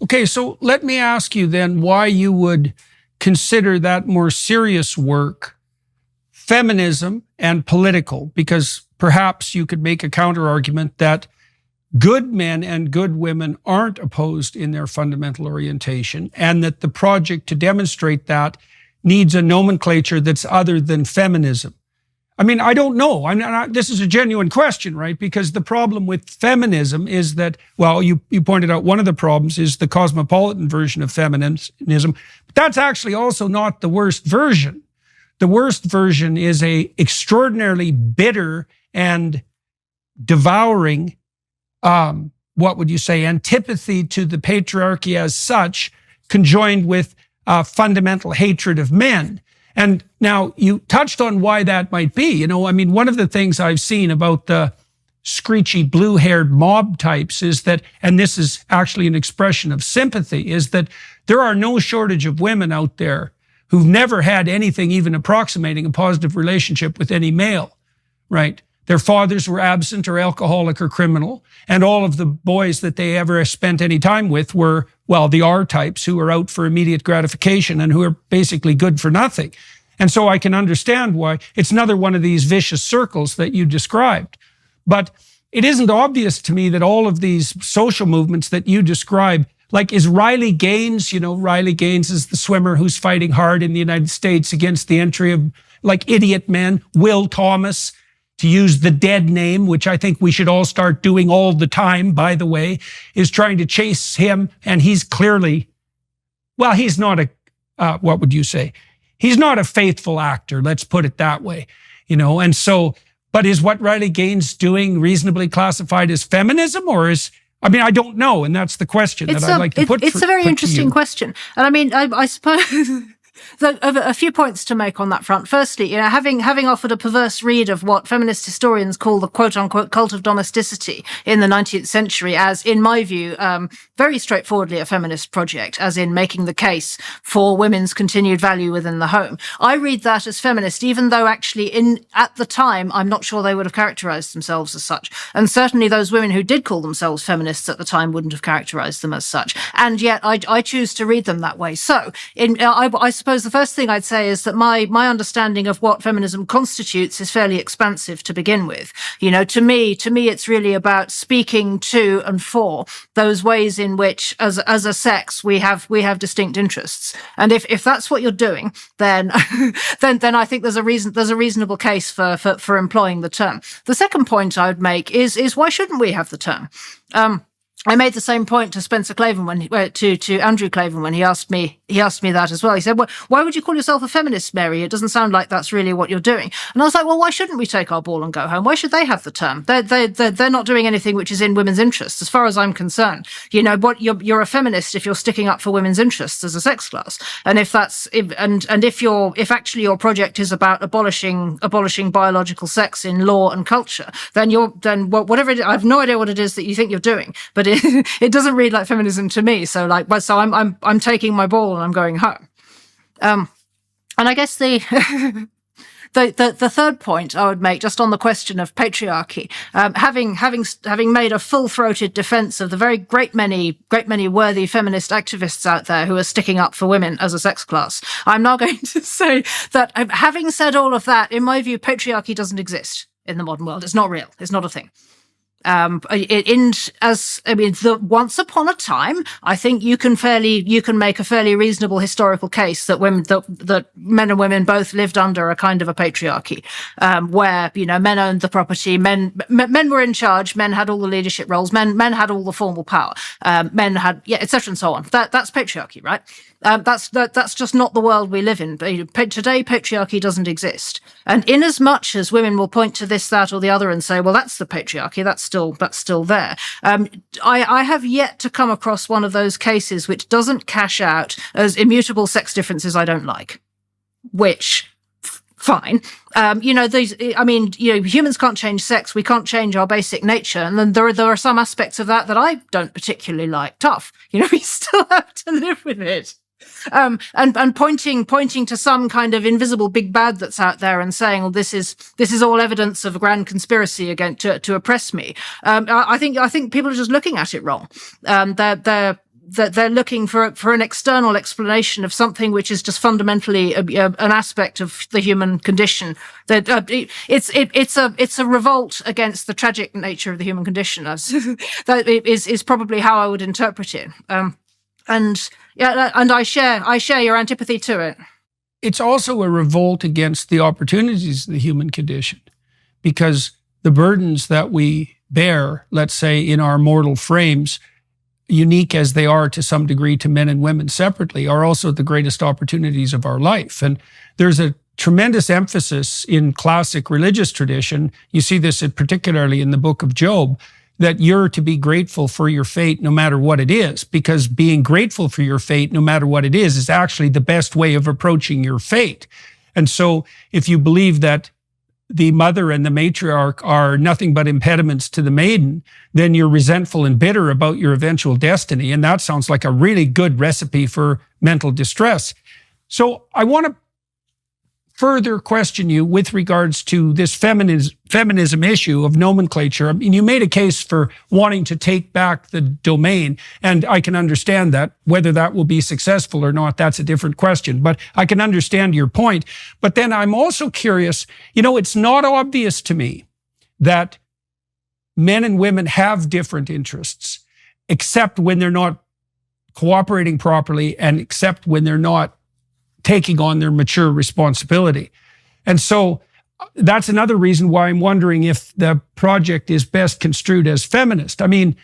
Okay, so let me ask you then why you would consider that more serious work feminism and political, because perhaps you could make a counter argument that good men and good women aren't opposed in their fundamental orientation, and that the project to demonstrate that needs a nomenclature that's other than feminism. I mean, I don't know. This is a genuine question, right? Because the problem with feminism is that, well, you pointed out one of the problems is the cosmopolitan version of feminism. But that's actually also not the worst version. The worst version is a extraordinarily bitter and devouring, what would you say, antipathy to the patriarchy as such, conjoined with fundamental hatred of men. And now you touched on why that might be. You know, I mean, one of the things I've seen about the screechy blue-haired mob types is that, and this is actually an expression of sympathy, is that there are no shortage of women out there who've never had anything even approximating a positive relationship with any male, right? Their fathers were absent or alcoholic or criminal, and all of the boys that they ever spent any time with were, well, the R-types who are out for immediate gratification and who are basically good for nothing. And so I can understand why it's another one of these vicious circles that you described. But it isn't obvious to me that all of these social movements that you describe, like is Riley Gaines, you know, Riley Gaines is the swimmer who's fighting hard in the United States against the entry of like idiot men, Will Thomas, to use the dead name, which I think we should all start doing all the time, by the way, is trying to chase him. And he's clearly, well, he's not a, what would you say? He's not a faithful actor, let's put it that way, you know. And so, but is what Riley Gaines doing reasonably classified as feminism, or is, I mean, I don't know. And that's the question that I'd like to put It's a very interesting question. And I mean, I suppose... So, a few points to make on that front. Firstly, you know, having offered a perverse read of what feminist historians call the quote-unquote cult of domesticity in the 19th century as, in my view, very straightforwardly a feminist project, as in making the case for women's continued value within the home. I read that as feminist, even though actually at the time, I'm not sure they would have characterized themselves as such. And certainly those women who did call themselves feminists at the time wouldn't have characterized them as such. And yet I choose to read them that way. So, I suppose the first thing I'd say is that my understanding of what feminism constitutes is fairly expansive to begin with. You know, to me, it's really about speaking to and for those ways in which, as a sex, we have distinct interests. And if that's what you're doing, then then I think there's a reasonable case for employing the term. The second point I would make is why shouldn't we have the term? I made the same point to Spencer Klavan to Andrew Klavan when he asked me that as well. He said, well, why would you call yourself a feminist, Mary? It doesn't sound like that's really what you're doing. And I was like, well, why shouldn't we take our ball and go home? Why should they have the term? They're not doing anything which is in women's interests, as far as I'm concerned. You know, you're a feminist if you're sticking up for women's interests as a sex class. And if actually your project is about abolishing biological sex in law and culture, then whatever it is, I have no idea what it is that you think you're doing, but it doesn't read like feminism to me. So I'm taking my ball and I'm going home. And I guess the third point I would make, just on the question of patriarchy, having made a full-throated defense of the very great many worthy feminist activists out there who are sticking up for women as a sex class, I'm now going to say that having said all of that, in my view, patriarchy doesn't exist in the modern world. It's not real. It's not a thing. Once upon a time, I think you can make a fairly reasonable historical case that that men and women both lived under a kind of a patriarchy, where, you know, men owned the property, men were in charge, men had all the leadership roles, men had all the formal power, men had, etc. and so on. That's patriarchy, right? That's just not the world we live in. Today, patriarchy doesn't exist. And in as much as women will point to this, that, or the other and say, well, that's the patriarchy, that's still there. I have yet to come across one of those cases which doesn't cash out as immutable sex differences I don't like, which, fine. Humans can't change sex. We can't change our basic nature. And then there are some aspects of that I don't particularly like. Tough. You know, we still have to live with it. And pointing to some kind of invisible big bad that's out there and saying, well, this is all evidence of a grand conspiracy to oppress me. I think people are just looking at it wrong. that they're looking for an external explanation of something which is just fundamentally an aspect of the human condition. That it's a revolt against the tragic nature of the human condition. That is probably how I would interpret it. And I share your antipathy to it. It's also a revolt against the opportunities of the human condition, because the burdens that we bear, let's say in our mortal frames, unique as they are to some degree to men and women separately, are also the greatest opportunities of our life. And there's a tremendous emphasis in classic religious tradition. You see this particularly in the book of Job, that you're to be grateful for your fate no matter what it is, because being grateful for your fate no matter what it is actually the best way of approaching your fate. And so if you believe that the mother and the matriarch are nothing but impediments to the maiden, then you're resentful and bitter about your eventual destiny. And that sounds like a really good recipe for mental distress. So I want to further question you with regards to this feminism issue of nomenclature. I mean, you made a case for wanting to take back the domain, and I can understand that. Whether that will be successful or not, that's a different question, but I can understand your point. But then I'm also curious, it's not obvious to me that men and women have different interests, except when they're not cooperating properly and except when they're not taking on their mature responsibility. And so that's another reason why I'm wondering if the project is best construed as feminist. I mean,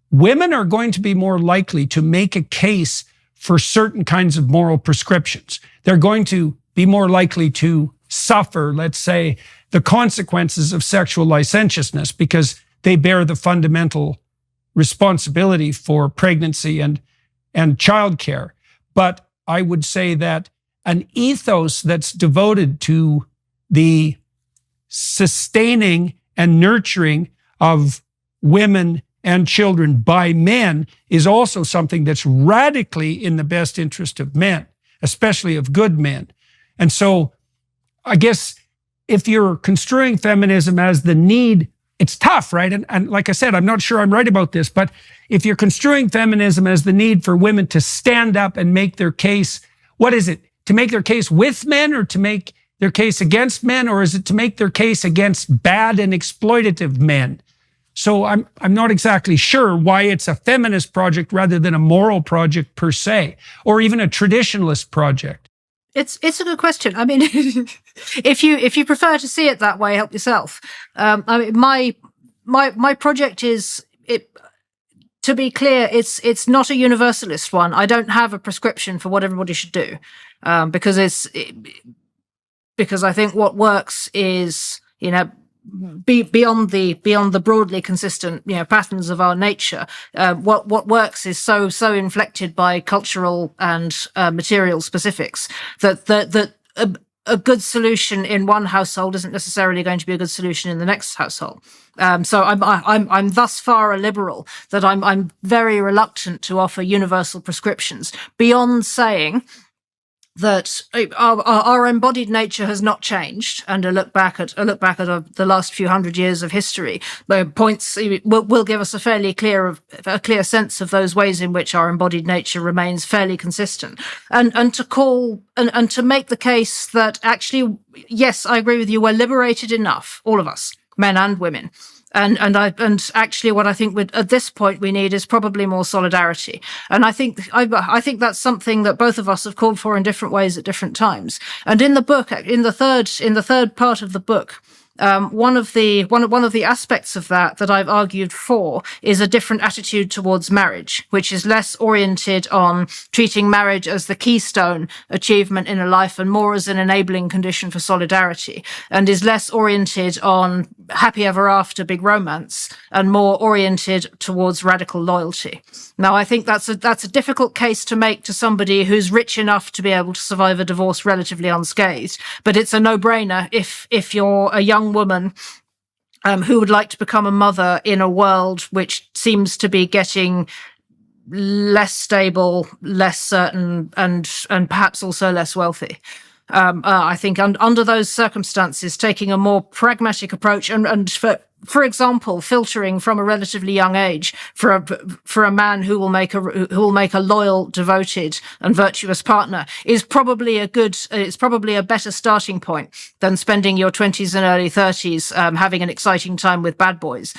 women are going to be more likely to make a case for certain kinds of moral prescriptions. They're going to be more likely to suffer, let's say, the consequences of sexual licentiousness because they bear the fundamental responsibility for pregnancy and childcare. But I would say that an ethos that's devoted to the sustaining and nurturing of women and children by men is also something that's radically in the best interest of men, especially of good men. And so I guess if you're construing feminism as the need, it's tough, right? And like I said, I'm not sure I'm right about this, but if you're construing feminism as the need for women to stand up and make their case, what is it? To make their case with men, or to make their case against men, or is it to make their case against bad and exploitative men? So I'm not exactly sure why it's a feminist project rather than a moral project per se, or even a traditionalist project. It's a good question. I mean, if you prefer to see it that way, help yourself. I mean, my project is it. To be clear, it's not a universalist one. I don't have a prescription for what everybody should do, because I think what works is beyond the broadly consistent patterns of our nature. What works is so inflected by cultural and material specifics that a good solution in one household isn't necessarily going to be a good solution in the next household. So I'm thus far a liberal that I'm very reluctant to offer universal prescriptions beyond saying that our embodied nature has not changed, and a look back at the last few hundred years of history will give us a fairly clear sense of those ways in which our embodied nature remains fairly consistent, and to make the case that actually, yes, I agree with you, we're liberated enough, all of us, men and women. And actually what I think at this point we need is probably more solidarity. And I think that's something that both of us have called for in different ways at different times. And in the book, in the third part of the book, one of the aspects of that I've argued for is a different attitude towards marriage, which is less oriented on treating marriage as the keystone achievement in a life and more as an enabling condition for solidarity, and is less oriented on happy ever after big romance and more oriented towards radical loyalty. Now, I think that's a difficult case to make to somebody who's rich enough to be able to survive a divorce relatively unscathed, but it's a no-brainer if you're a young woman who would like to become a mother in a world which seems to be getting less stable, less certain, and perhaps also less wealthy. I think under those circumstances, taking a more pragmatic approach and for example, filtering from a relatively young age for a man who will make a loyal, devoted, and virtuous partner is probably a better starting point than spending your 20s and early 30s having an exciting time with bad boys.